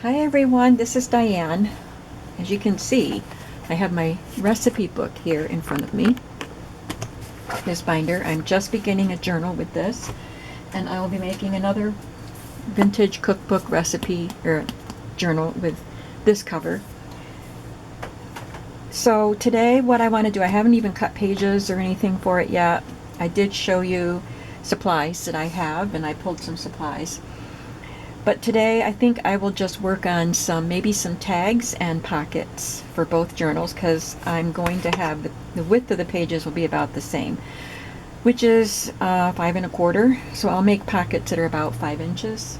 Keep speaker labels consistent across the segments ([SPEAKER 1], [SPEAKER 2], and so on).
[SPEAKER 1] Hi everyone, this is Diane. As you can see, I have my recipe book here in front of me. This binder. I'm just beginning a journal with this, and I will be making another vintage cookbook recipe or journal with this cover. So today what I want to do, I haven't even cut pages or anything for it yet. I did show you supplies that I have, and I pulled some supplies. But today I think I will just work on maybe some tags and pockets for both journals, because I'm going to have the width of the pages will be about the same, which is 5¼ So I'll make pockets that are about 5 inches.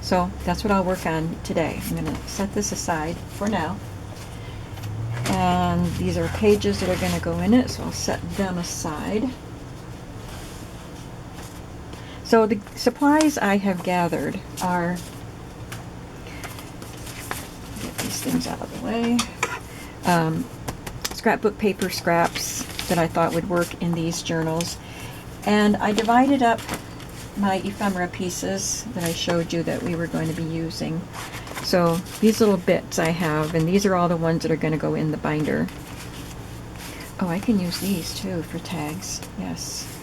[SPEAKER 1] So that's what I'll work on today. I'm going to set this aside for now. And these are pages that are going to go in it, so I'll set them aside. So the supplies I have gathered are, get these things out of the way, scrapbook paper scraps that I thought would work in these journals. And I divided up my ephemera pieces that I showed you that we were going to be using. So these little bits I have, and these are all the ones that are going to go in the binder. Oh, I can use these too for tags, yes.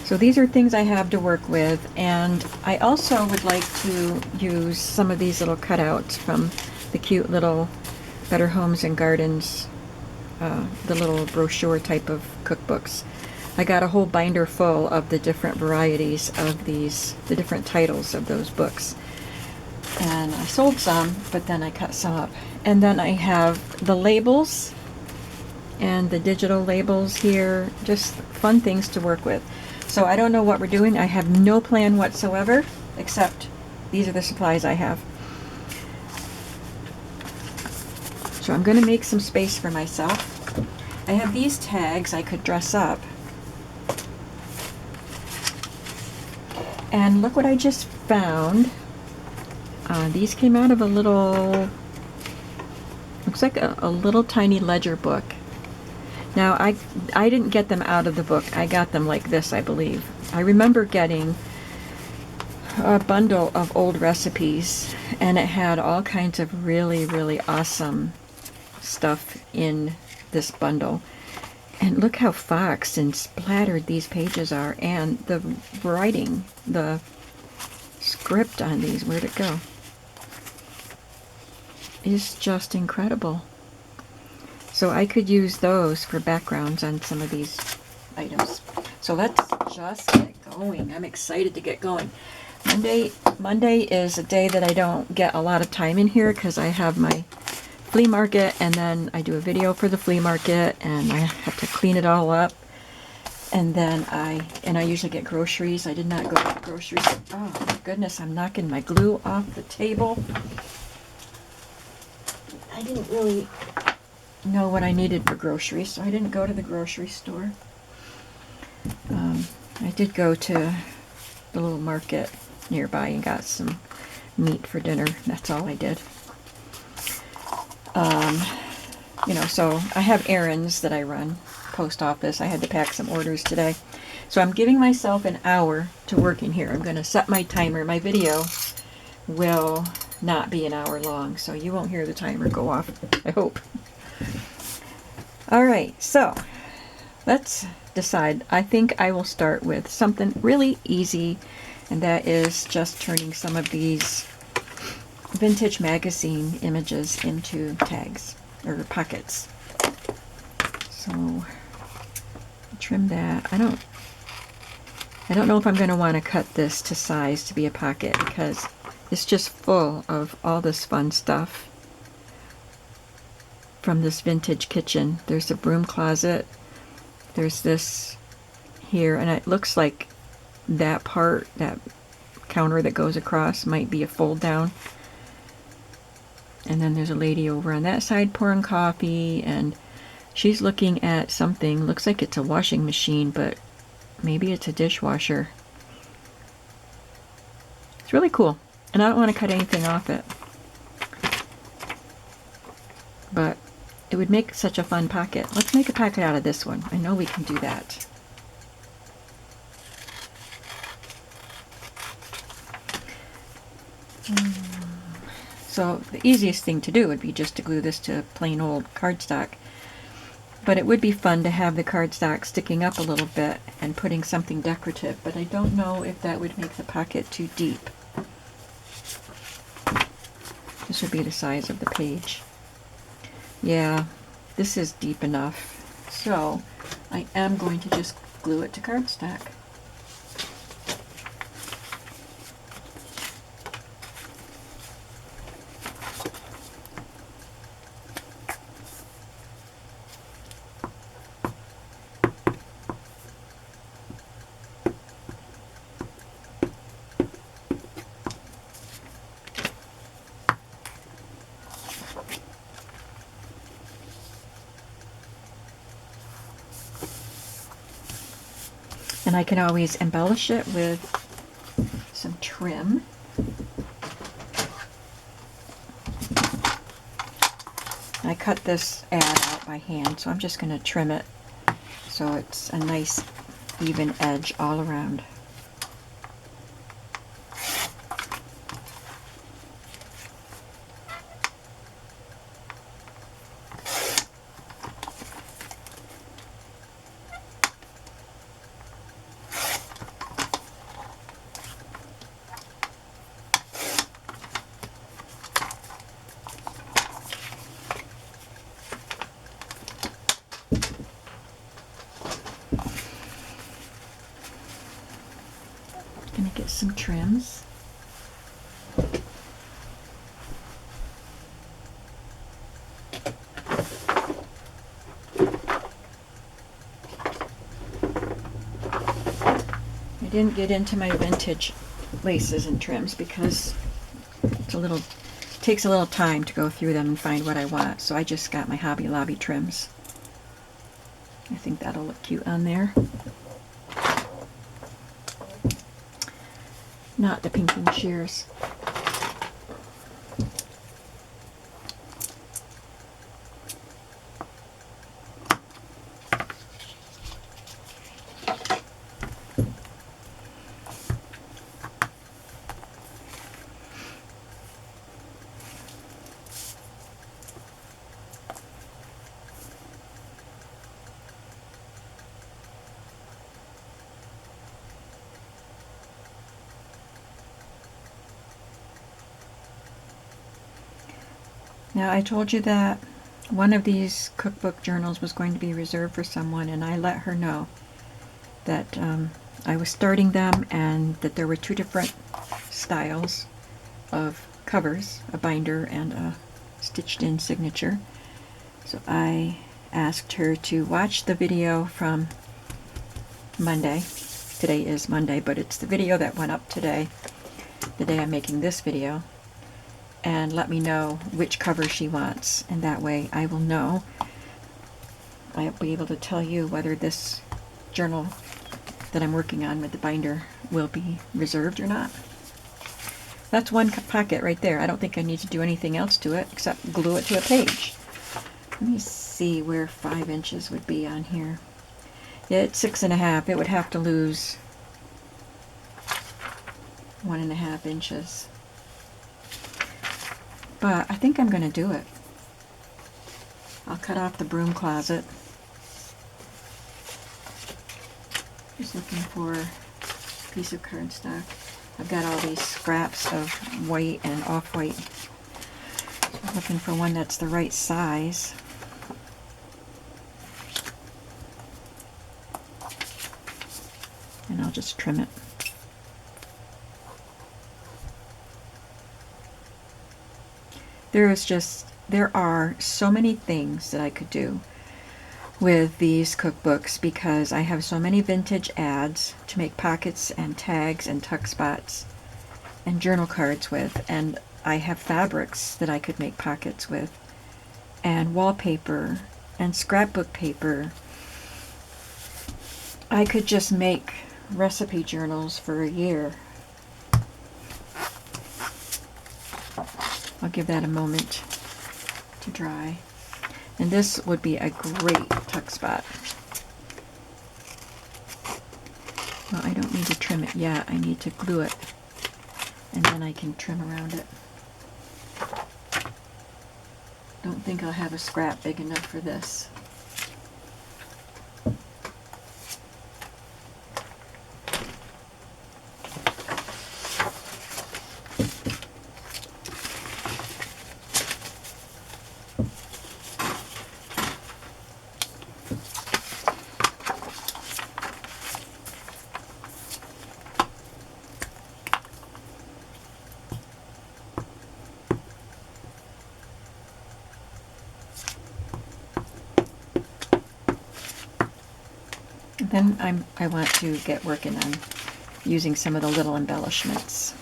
[SPEAKER 1] So these are things I have to work with, and I also would like to use some of these little cutouts from the cute little Better Homes and Gardens, the little brochure type of cookbooks. I got a whole binder full of the different varieties of these, the different titles of those books. And I sold some, but then I cut some up. And then I have the labels and the digital labels here, just fun things to work with. So I don't know what we're doing. I have no plan whatsoever, except these are the supplies I have. So I'm going to make some space for myself. I have these tags I could dress up. And look what I just found. These came out of a little, looks like a little tiny ledger book. Now, I didn't get them out of the book. I got them like this, I believe. I remember getting a bundle of old recipes, and it had all kinds of really, really awesome stuff in this bundle. And look how foxed and splattered these pages are, and the writing, the script on these, where'd it go? Is just incredible. So I could use those for backgrounds on some of these items. So let's just get going. I'm excited to get going. Monday is a day that I don't get a lot of time in here because I have my flea market, and then I do a video for the flea market, and I have to clean it all up. And then I usually get groceries. I did not go get groceries. Oh my goodness, I'm knocking my glue off the table. I didn't really know what I needed for groceries, so I didn't go to the grocery store. I did go to the little market nearby and got some meat for dinner. That's all I did. So I have errands that I run, post office. I had to pack some orders today. So I'm giving myself an hour to work in here. I'm going to set my timer. My video will not be an hour long, so you won't hear the timer go off, I hope. All right, so let's decide. I think I will start with something really easy, and that is just turning some of these vintage magazine images into tags or pockets. So trim that. I don't know if I'm going to want to cut this to size to be a pocket, because it's just full of all this fun stuff from this vintage kitchen. There's a broom closet. There's this here, and it looks like that part, that counter that goes across, might be a fold down. And then there's a lady over on that side pouring coffee, and she's looking at something. Looks like it's a washing machine, but maybe it's a dishwasher. It's really cool, and I don't want to cut anything off it. But it would make such a fun pocket. Let's make a pocket out of this one. I know we can do that. So the easiest thing to do would be just to glue this to plain old cardstock. But it would be fun to have the cardstock sticking up a little bit and putting something decorative, but I don't know if that would make the pocket too deep. This would be the size of the page. Yeah, this is deep enough. So I am going to just glue it to cardstock. And I can always embellish it with some trim. I cut this ad out by hand, so I'm just going to trim it so it's a nice even edge all around. Gonna get some trims. I didn't get into my vintage laces and trims because it takes a little time to go through them and find what I want, so I just got my Hobby Lobby trims. I think that'll look cute on there. Not the pinking shears. Now, I told you that one of these cookbook journals was going to be reserved for someone, and I let her know that I was starting them and that there were two different styles of covers, a binder and a stitched-in signature. So I asked her to watch the video from Monday. Today is Monday, but it's the video that went up today, the day I'm making this video, and let me know which cover she wants, and that way I will know. I'll be able to tell you whether this journal that I'm working on with the binder will be reserved or not. That's one pocket right there. I don't think I need to do anything else to it except glue it to a page. Let me see where 5 inches would be on here. Yeah, it's 6.5. It would have to lose 1.5 inches. But I think I'm going to do it. I'll cut off the broom closet. Just looking for a piece of cardstock. I've got all these scraps of white and off-white. So I'm looking for one that's the right size. And I'll just trim it. There are so many things that I could do with these cookbooks because I have so many vintage ads to make pockets and tags and tuck spots and journal cards with, and I have fabrics that I could make pockets with, and wallpaper and scrapbook paper. I could just make recipe journals for a year. I'll give that a moment to dry. And this would be a great tuck spot. Well, I don't need to trim it yet. I need to glue it. And then I can trim around it. Don't think I'll have a scrap big enough for this. Then I want to get working on using some of the little embellishments.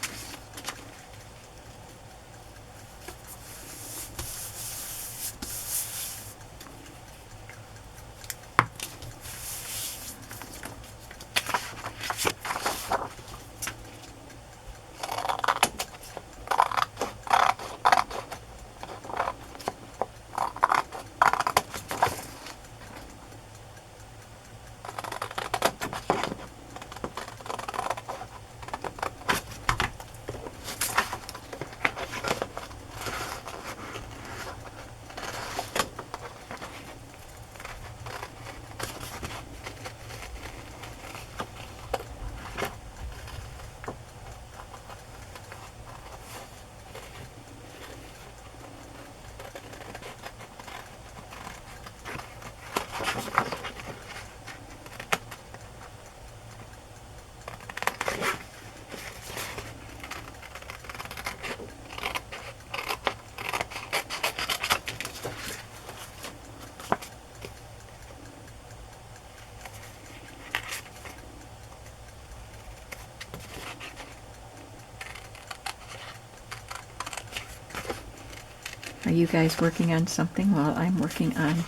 [SPEAKER 1] Are you guys working on something while I'm working on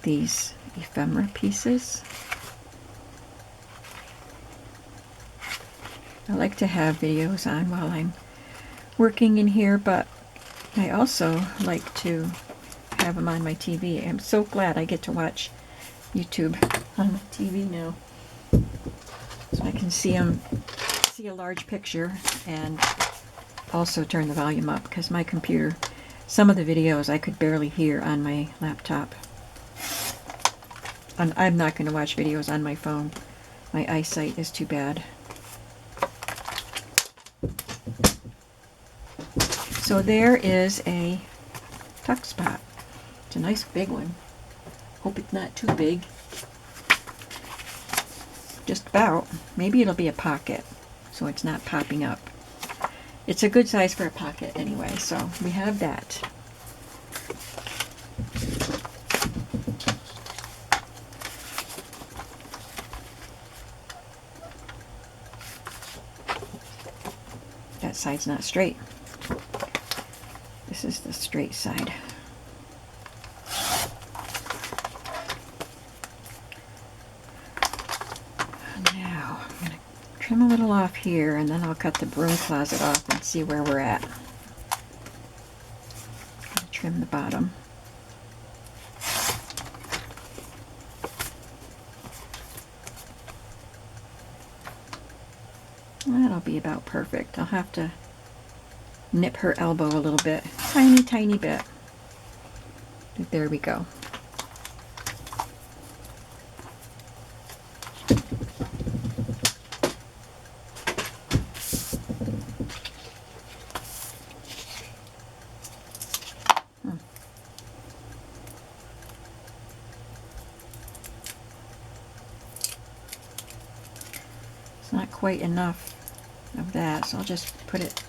[SPEAKER 1] these ephemera pieces? I like to have videos on while I'm working in here, but I also like to have them on my TV. I'm so glad I get to watch YouTube on my TV now, so I can see a large picture and also turn the volume up, because my computer, some of the videos I could barely hear on my laptop. I'm not going to watch videos on my phone. My eyesight is too bad. So there is a tuck spot. It's a nice big one. Hope it's not too big. Just about. Maybe it'll be a pocket, so it's not popping up. It's a good size for a pocket anyway, so we have that. That side's not straight. This is the straight side. Now, I'm going to trim a little off here, and then I'll cut the broom closet off and see where we're at. Trim the bottom. That'll be about perfect. I'll have to nip her elbow a little bit. Tiny, tiny bit. But there we go. It's not quite enough of that, so I'll just put it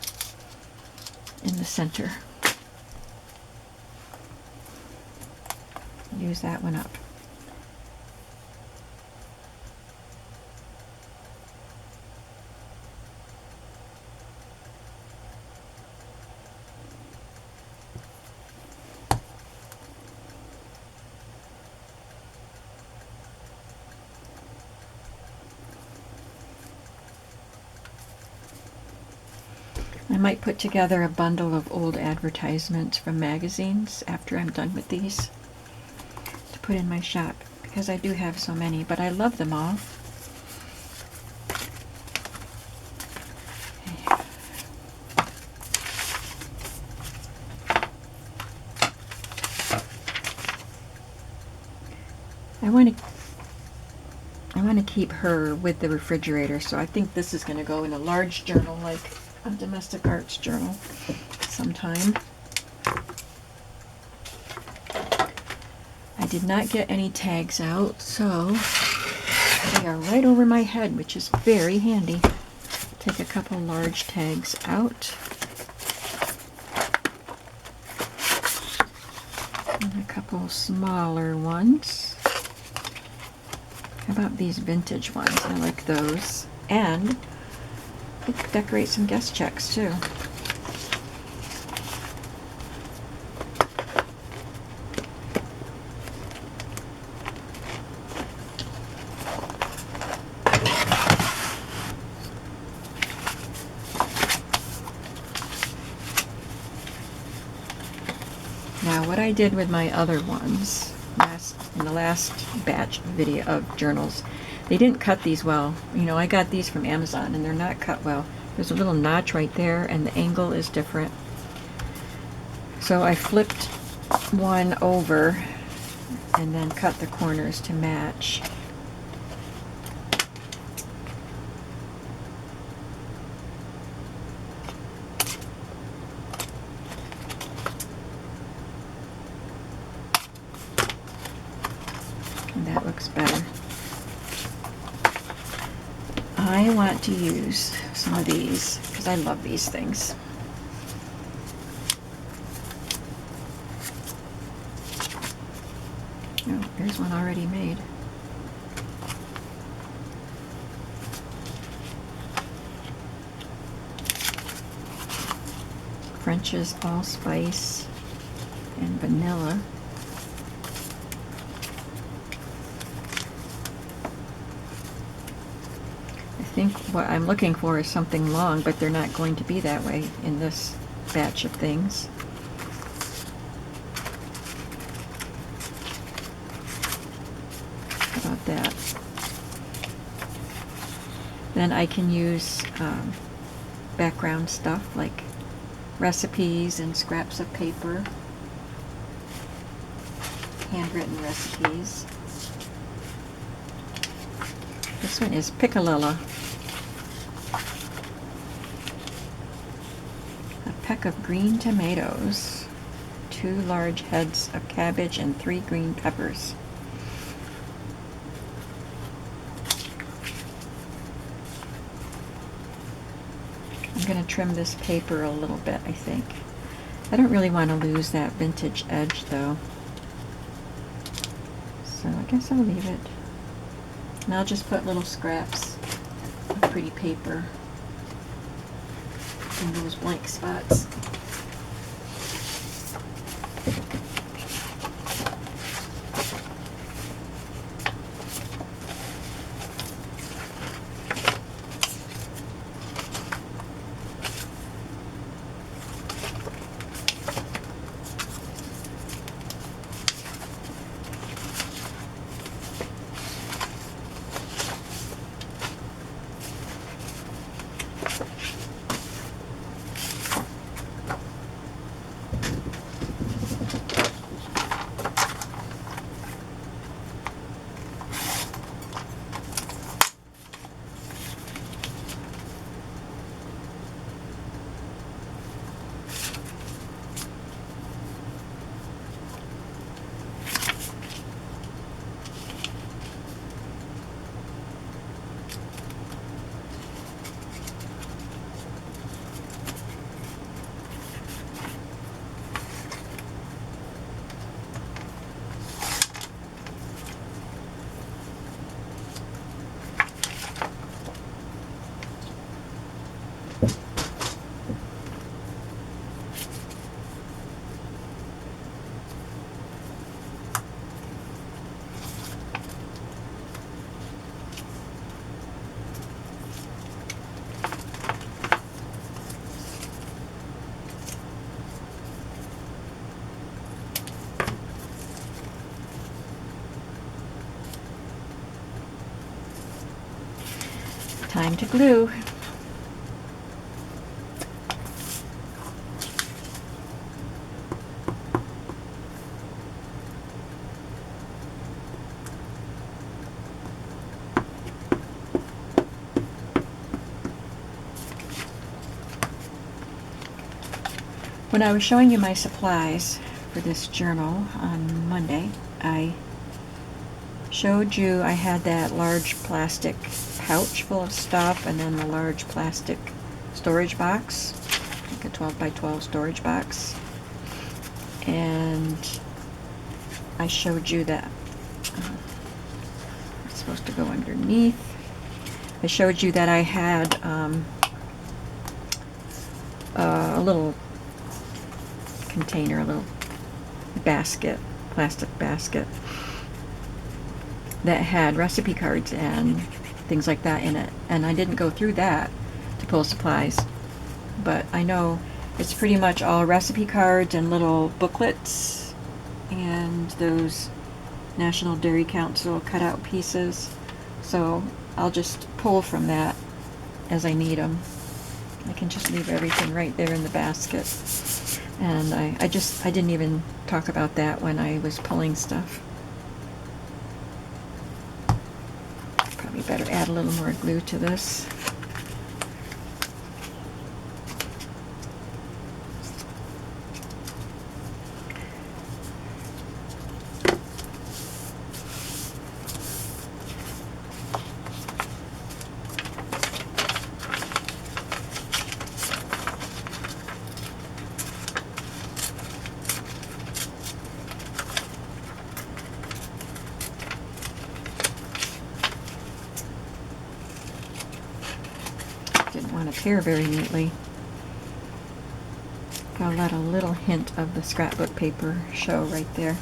[SPEAKER 1] in the center. Use that one up. I might put together a bundle of old advertisements from magazines after I'm done with these to put in my shop, because I do have so many, but I love them all. I want to keep her with the refrigerator, so I think this is going to go in a large journal, like a domestic arts journal sometime. I did not get any tags out, so they are right over my head, which is very handy. Take a couple large tags out. And a couple smaller ones. How about these vintage ones? I like those. And we could decorate some guest checks too. Now, what I did with my other ones in the last batch video of journals, they didn't cut these well. You know, I got these from Amazon and they're not cut well. There's a little notch right there and the angle is different. So I flipped one over and then cut the corners to match. And that looks better. I want to use some of these because I love these things. Oh, there's one already made. French's allspice and vanilla. I think what I'm looking for is something long, but they're not going to be that way in this batch of things. How about that? Then I can use background stuff like recipes and scraps of paper, handwritten recipes. This one is Piccolilla. A peck of green tomatoes, 2 large heads of cabbage, and 3 green peppers. I'm going to trim this paper a little bit, I think. I don't really want to lose that vintage edge though. So I guess I'll leave it. And I'll just put little scraps of pretty paper in those blank spots. Time to glue. When I was showing you my supplies for this journal on Monday, I showed you I had that large plastic pouch full of stuff and then the large plastic storage box, like a 12 by 12 storage box. And I showed you that it's supposed to go underneath. I showed you that I had a little container, a little basket, plastic basket that had recipe cards and things like that in it. And I didn't go through that to pull supplies, but I know it's pretty much all recipe cards and little booklets and those National Dairy Council cutout pieces. So I'll just pull from that as I need them. I can just leave everything right there in the basket. And I didn't even talk about that when I was pulling stuff. Probably better add a little more glue to this. Didn't want to pair very neatly. Gotta let a little hint of the scrapbook paper show right there.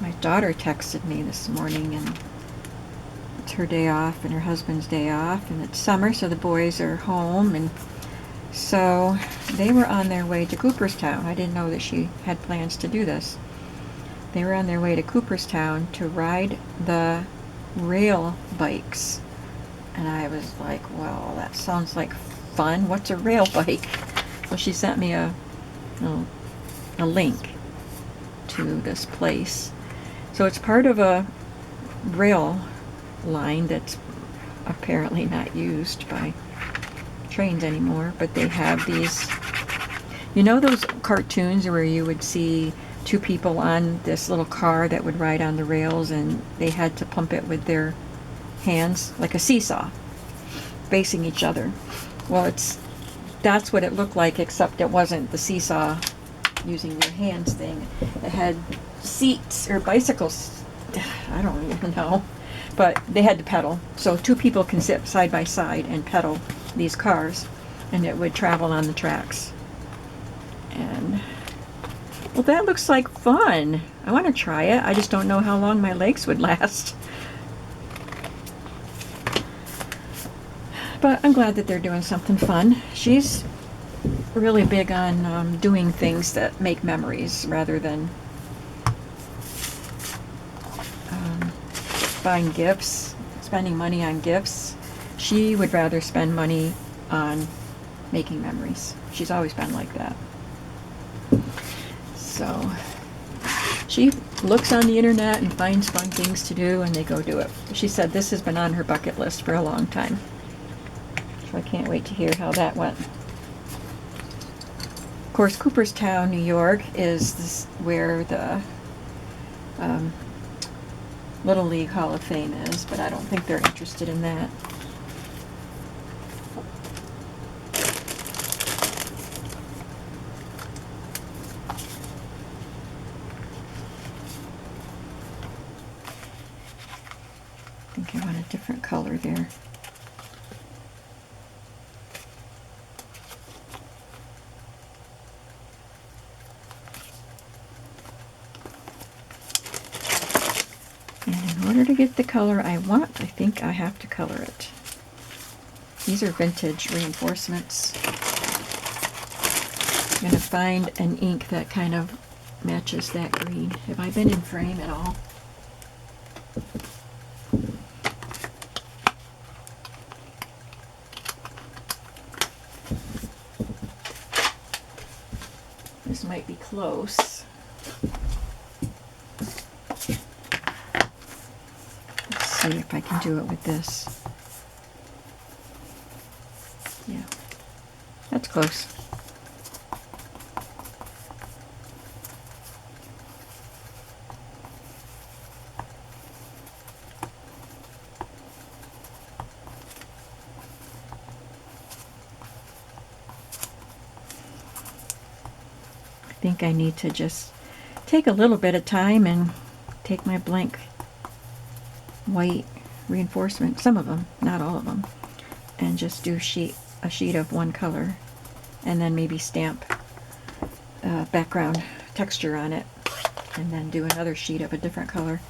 [SPEAKER 1] My daughter texted me this morning, and it's her day off and her husband's day off, and it's summer, so the boys are home, and so they were on their way to Cooperstown. I didn't know that she had plans to do this. They were on their way to Cooperstown to ride the rail bikes. And I was like, well, that sounds like fun. What's a rail bike? Well, she sent me a link to this place. So it's part of a rail line that's apparently not used by trains anymore, but they have these, you know, those cartoons where you would see two people on this little car that would ride on the rails, and they had to pump it with their hands like a seesaw facing each other. Well, that's what it looked like, except it wasn't the seesaw using your hands thing. It had seats or bicycles, I don't even know, but they had to pedal. So two people can sit side by side and pedal these cars, and it would travel on the tracks. And well, that looks like fun. I want to try it. I just don't know how long my legs would last. But I'm glad that they're doing something fun. She's really big on doing things that make memories rather than buying gifts, spending money on gifts. She would rather spend money on making memories. She's always been like that. So she looks on the internet and finds fun things to do, and they go do it. She said this has been on her bucket list for a long time. So I can't wait to hear how that went. Of course, Cooperstown, New York is where the Little League Hall of Fame is, but I don't think they're interested in that. I think I want a different color there. And in order to get the color I want, I think I have to color it. These are vintage reinforcements. I'm going to find an ink that kind of matches that green. Have I been in frame at all? This might be close. see if I can do it with this. Yeah, that's close. I think I need to just take a little bit of time and take my blank white reinforcement, some of them, not all of them, and just do a sheet of one color, and then maybe stamp background texture on it, and then do another sheet of a different color.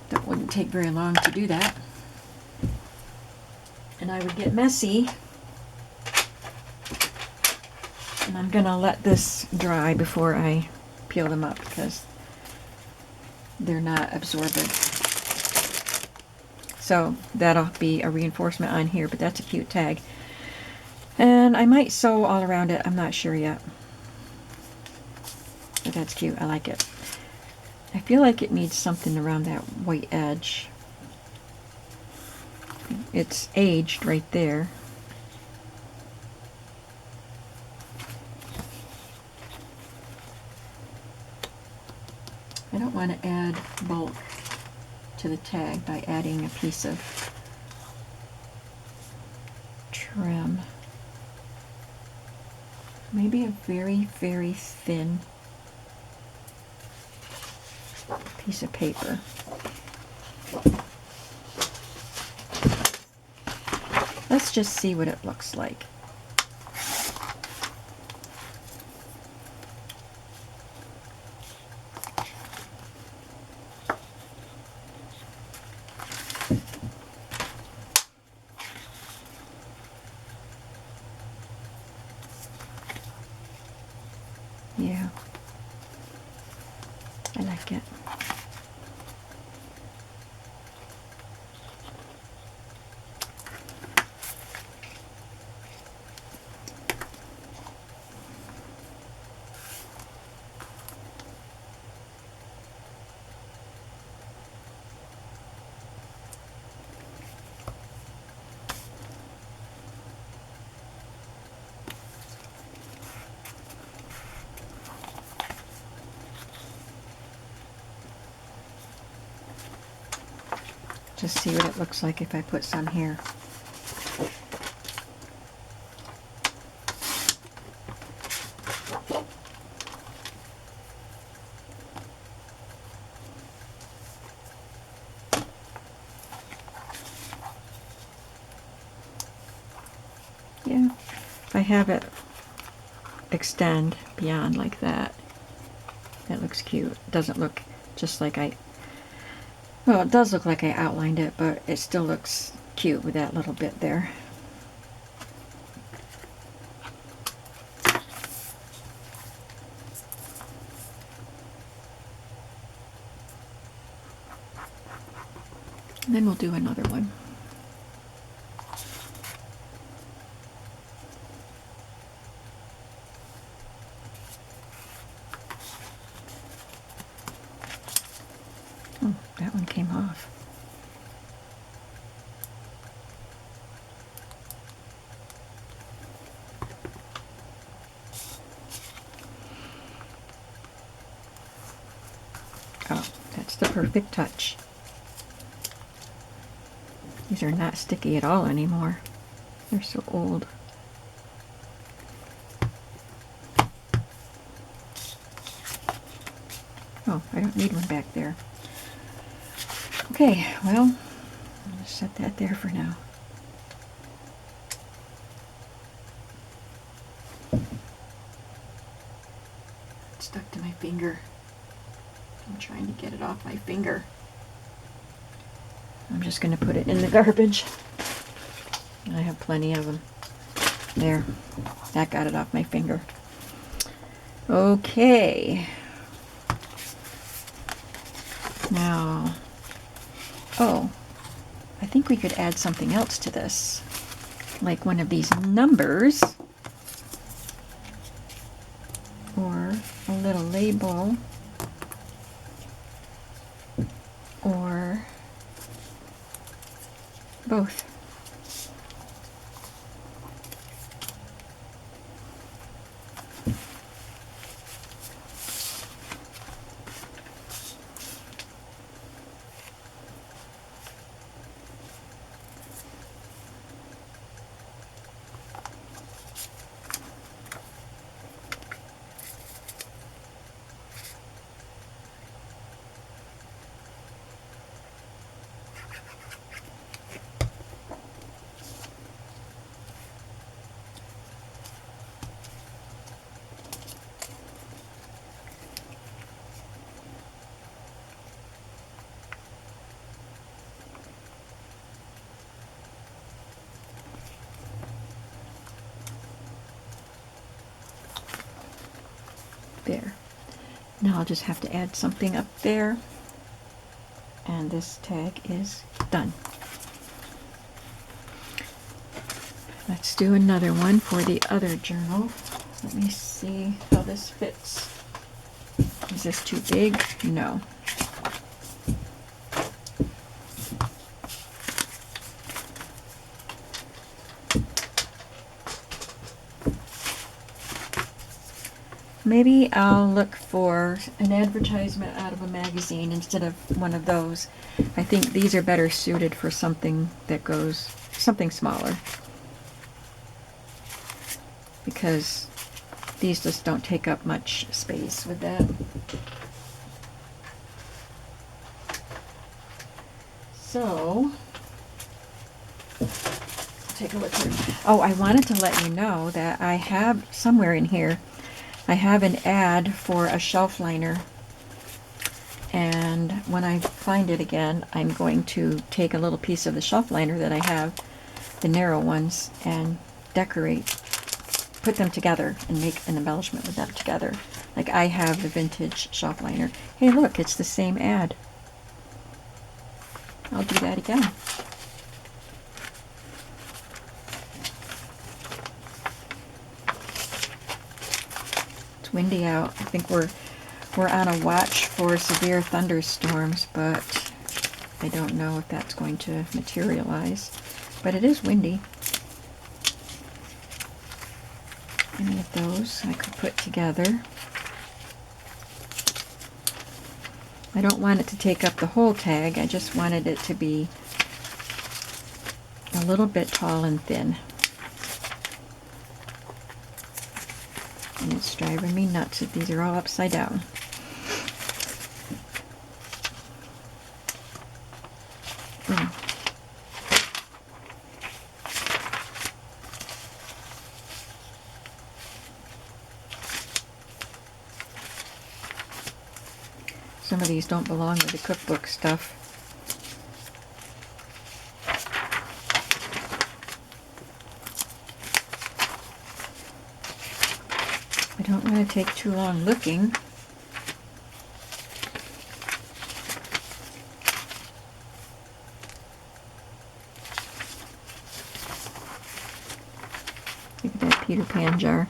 [SPEAKER 1] That wouldn't take very long to do that, and I would get messy. And I'm gonna let this dry before I peel them up because they're not absorbent. So that'll be a reinforcement on here, but that's a cute tag. And I might sew all around it, I'm not sure yet. But that's cute, I like it. I feel like it needs something around that white edge. It's aged right there. I don't want to add bulk to the tag by adding a piece of trim. Maybe a very, very thin piece of paper. Let's just see what it looks like. Yeah, I like it. Just see what it looks like if I put some here. Yeah, if I have it extend beyond like that, that looks cute. It doesn't look just like well, it does look like I outlined it, but it still looks cute with that little bit there. And then we'll do another one. Oh, that one came off. Oh, that's the perfect touch. These are not sticky at all anymore. They're so old. Oh, I don't need one back there. Okay, well, I'll just set that there for now. It's stuck to my finger. I'm trying to get it off my finger. I'm just going to put it in the garbage. I have plenty of them. There, that got it off my finger. Okay. Now, oh, I think we could add something else to this, like one of these numbers, or a little label, or both. There. Now I'll just have to add something up there, and this tag is done. Let's do another one for the other journal. Let me see how this fits. Is this too big? No. Maybe I'll look for an advertisement out of a magazine instead of one of those. I think these are better suited for something that goes, something smaller. Because these just don't take up much space with that. So, take a look here. Oh, I wanted to let you know that I have somewhere in here, I have an ad for a shelf liner, and when I find it again, I'm going to take a little piece of the shelf liner that I have, the narrow ones, and decorate, put them together and make an embellishment with them together. Like I have the vintage shelf liner. Hey look, it's the same ad. I'll do that again. Windy out. I think we're on a watch for severe thunderstorms, but I don't know if that's going to materialize. But it is windy. Any of those I could put together. I don't want it to take up the whole tag. I just wanted it to be a little bit tall and thin. And it's driving me nuts that these are all upside down. Some of these don't belong with the cookbook stuff. I don't want to take too long looking. Look at that Peter Pan jar.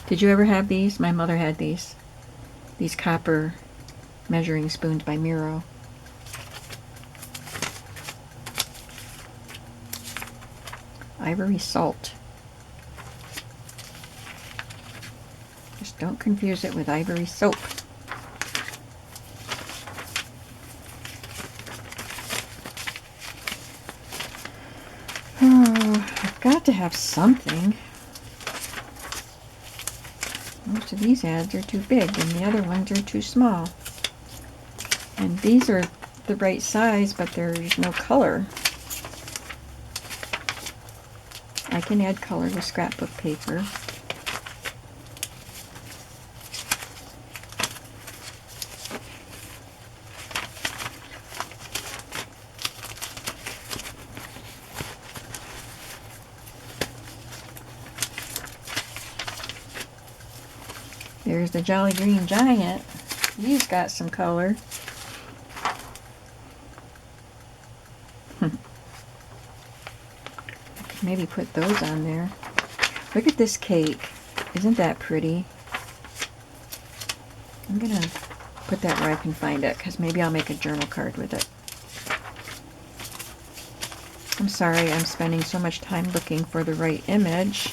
[SPEAKER 1] Did you ever have these? My mother had these. These copper measuring spoons by Miro. Ivory salt. Just don't confuse it with ivory soap. Oh, I've got to have something. Most of these ads are too big and the other ones are too small. And these are the right size, but there's no color. I can add color with scrapbook paper. There's the Jolly Green Giant. He's got some color. I could maybe put those on there. Look at this cake. Isn't that pretty? I'm gonna put that where I can find it, because maybe I'll make a journal card with it. I'm sorry I'm spending so much time looking for the right image.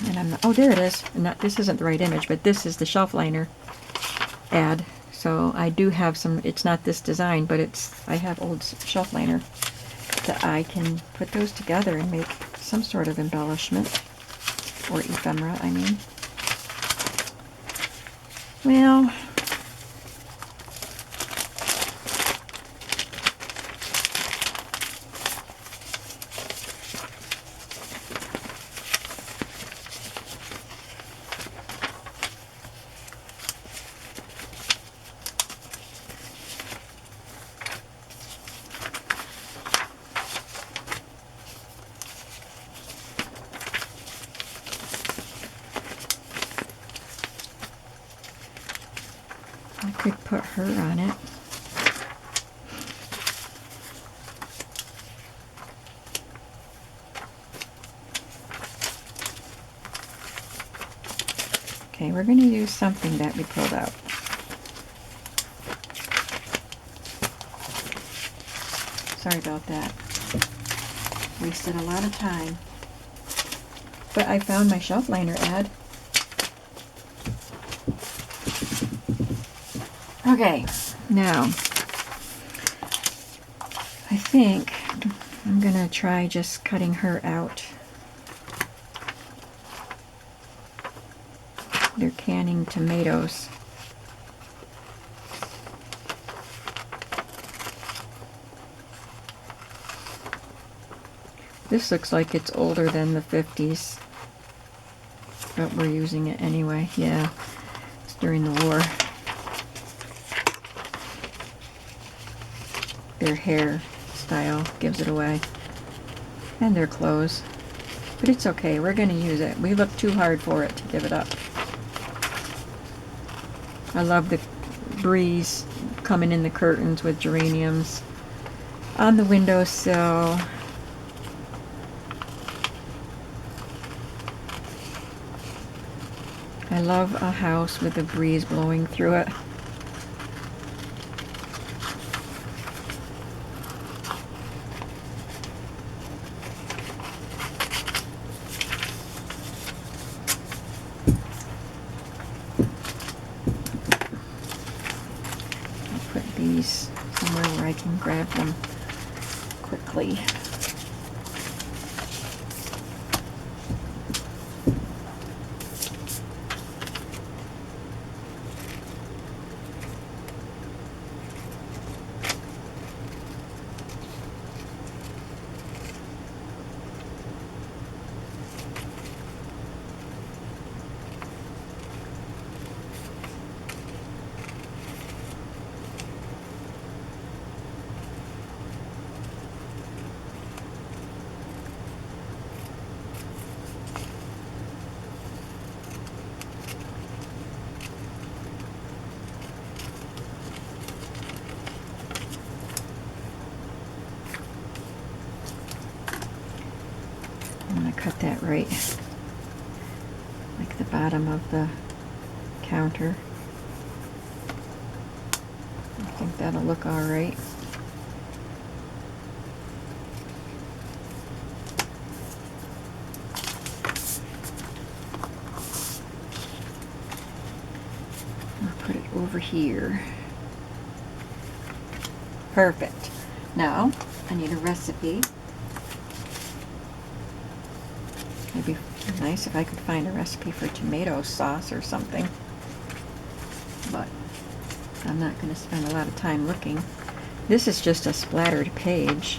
[SPEAKER 1] And I'm not, oh, there it is. This isn't the right image, but this is the shelf liner ad. So I do have some, it's not this design, but I have old shelf liner that I can put those together and make some sort of embellishment, or ephemera, I mean. Well, I could put her on it. Okay, we're going to use something that we pulled out. Sorry about that. Wasted a lot of time. But I found my shelf liner ad. Okay, now I think I'm gonna try just cutting her out. They're canning tomatoes. This looks like it's older than the 50s, but we're using it anyway. Yeah, it's during the war. Their hairstyle gives it away, and their clothes. But it's okay, we're going to use it. We looked too hard for it to give it up. I love the breeze coming in the curtains with geraniums on the windowsill. I love a house with a breeze blowing through it. These somewhere where I can grab them quickly. I'm going to cut that right, like the bottom of the counter. I think that'll look all right. I'll put it over here. Perfect. Now, I need a recipe. It'd be nice if I could find a recipe for tomato sauce or something, but I'm not going to spend a lot of time looking. This is just a splattered page.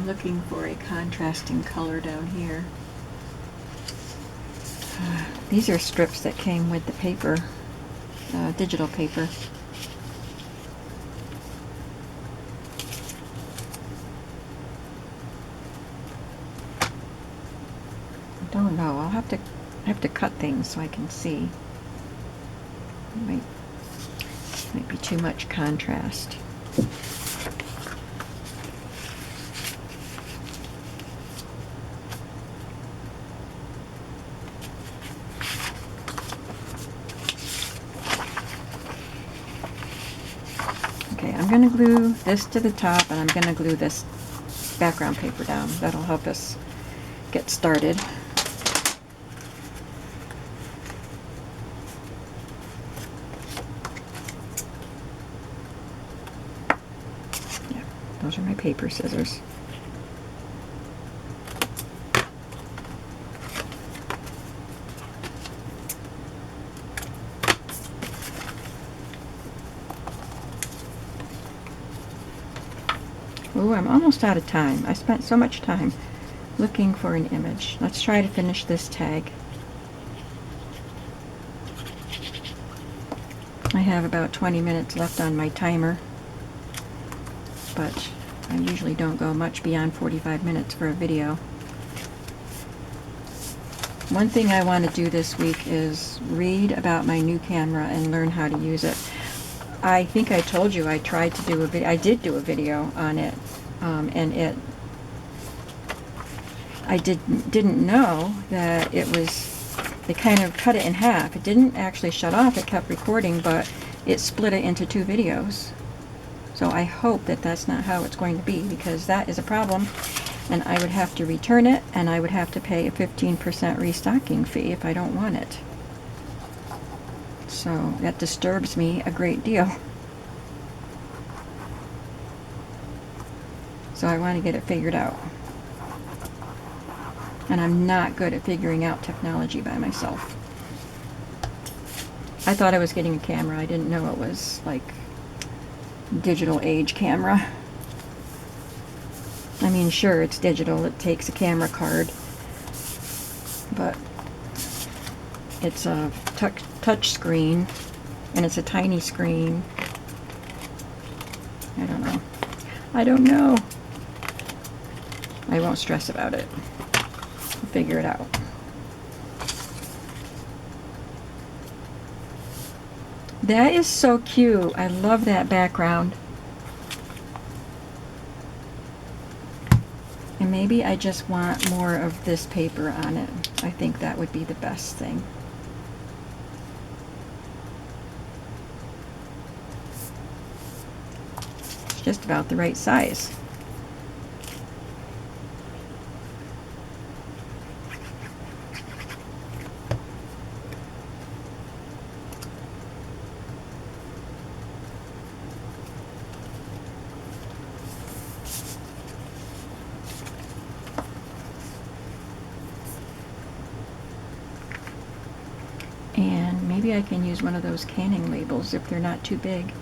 [SPEAKER 1] I'm looking for a contrasting color down here. These are strips that came with the paper, digital paper. I don't know. I have to cut things so I can see. Might be too much contrast. Okay, I'm going to glue this to the top, and I'm going to glue this background paper down. That'll help us get started. Yeah, those are my paper scissors. Ooh, I'm almost out of time. I spent so much time looking for an image. Let's try to finish this tag. I have about 20 minutes left on my timer, but I usually don't go much beyond 45 minutes for a video. One thing I want to do this week is read about my new camera and learn how to use it. I think I told you I tried to do a video. I did do a video on it, and I didn't know that they kind of cut it in half. It didn't actually shut off. It kept recording, but it split it into 2 videos. So I hope that that's not how it's going to be, because that is a problem, and I would have to return it, and I would have to pay a 15% restocking fee if I don't want it. So that disturbs me a great deal. So I want to get it figured out. And I'm not good at figuring out technology by myself. I thought I was getting a camera. I didn't know it was like digital age camera. I mean, sure, it's digital. It takes a camera card. But it's a touch screen, and it's a tiny screen. I don't know. I don't know. I won't stress about it. I'll figure it out. That is so cute. I love that background. And maybe I just want more of this paper on it. I think that would be the best thing. It's just about the right size. And maybe I can use one of those canning labels if they're not too big,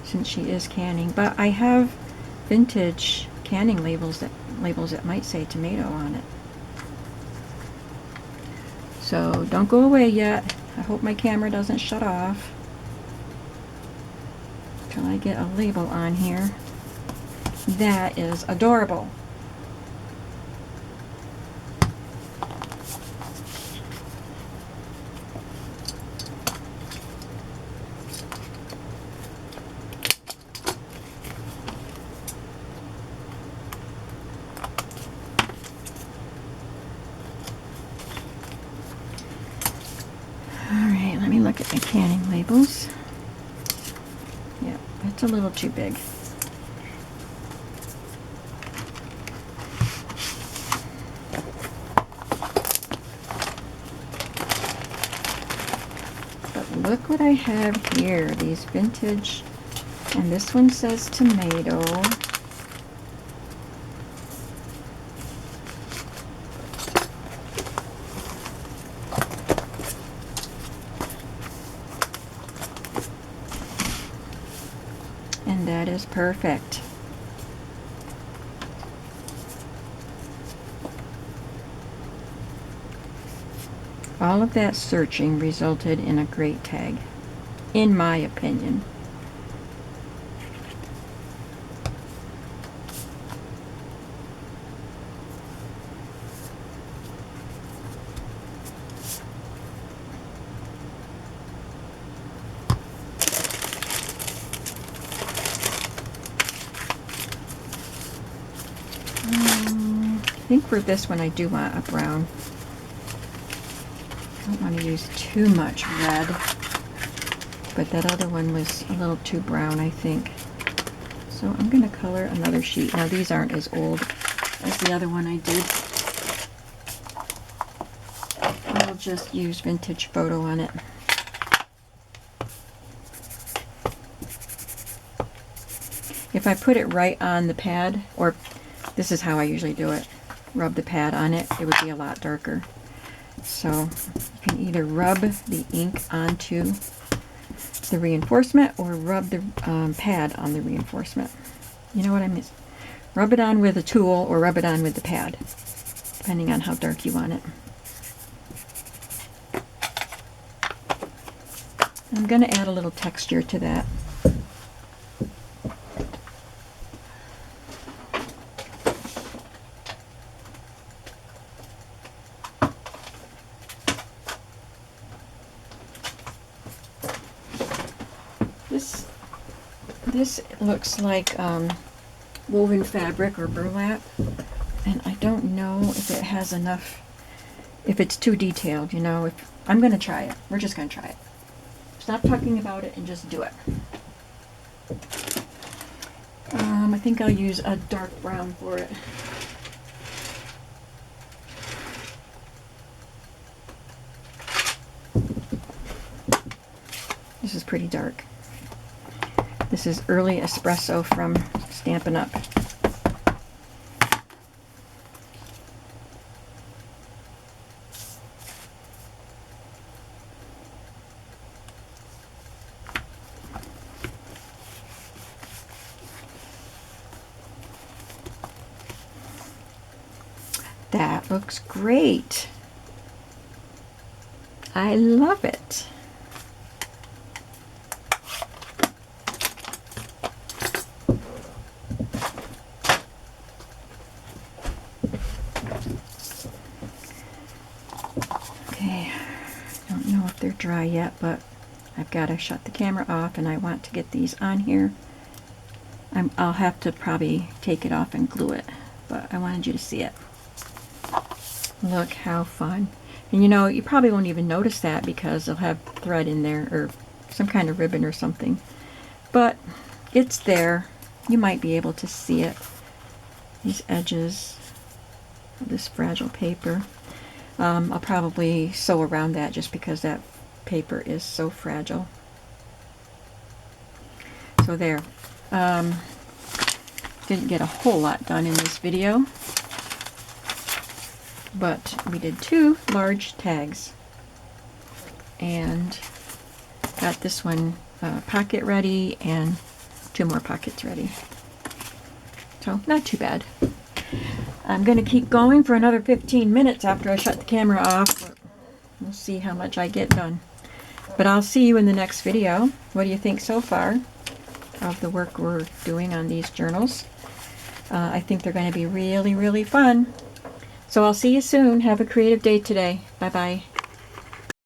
[SPEAKER 1] since she is canning. But I have vintage canning labels that might say tomato on it. So don't go away yet. I hope my camera doesn't shut off till I get a label on here. That is adorable. Alright, let me look at my canning labels. Yeah, that's a little too big. But look what I have here, these vintage, and this one says tomato. And that is perfect. All of that searching resulted in a great tag, in my opinion. I think for this one I do want a brown. I don't want to use too much red, but that other one was a little too brown, I think. So I'm going to color another sheet. Now these aren't as old as the other one I did. I'll just use vintage photo on it. If I put it right on the pad, or this is how I usually do it, rub the pad on it, it would be a lot darker. So you can either rub the ink onto the reinforcement or rub the pad on the reinforcement. You know what I mean? Rub it on with a tool or rub it on with the pad, depending on how dark you want it. I'm going to add a little texture to that. This looks like woven fabric or burlap, and I don't know if it has enough, if it's too detailed, you know. I'm going to try it. We're just going to try it. Stop talking about it and just do it. I think I'll use a dark brown for it. This is pretty dark. This is early espresso from Stampin' Up. That looks great. I love it. Okay, don't know if they're dry yet, but I've got to shut the camera off and I want to get these on here. I'll have to probably take it off and glue it, but I wanted you to see it. Look how fun. And you know, you probably won't even notice that because they'll have thread in there or some kind of ribbon or something. But it's there. You might be able to see it. These edges of this fragile paper. I'll probably sew around that just because that paper is so fragile. So there. Didn't get a whole lot done in this video, but we did 2 large tags and got this one pocket ready and 2 more pockets ready. So not too bad. I'm going to keep going for another 15 minutes after I shut the camera off. We'll see how much I get done. But I'll see you in the next video. What do you think so far of the work we're doing on these journals? I think they're going to be really, really fun. So I'll see you soon. Have a creative day today. Bye-bye.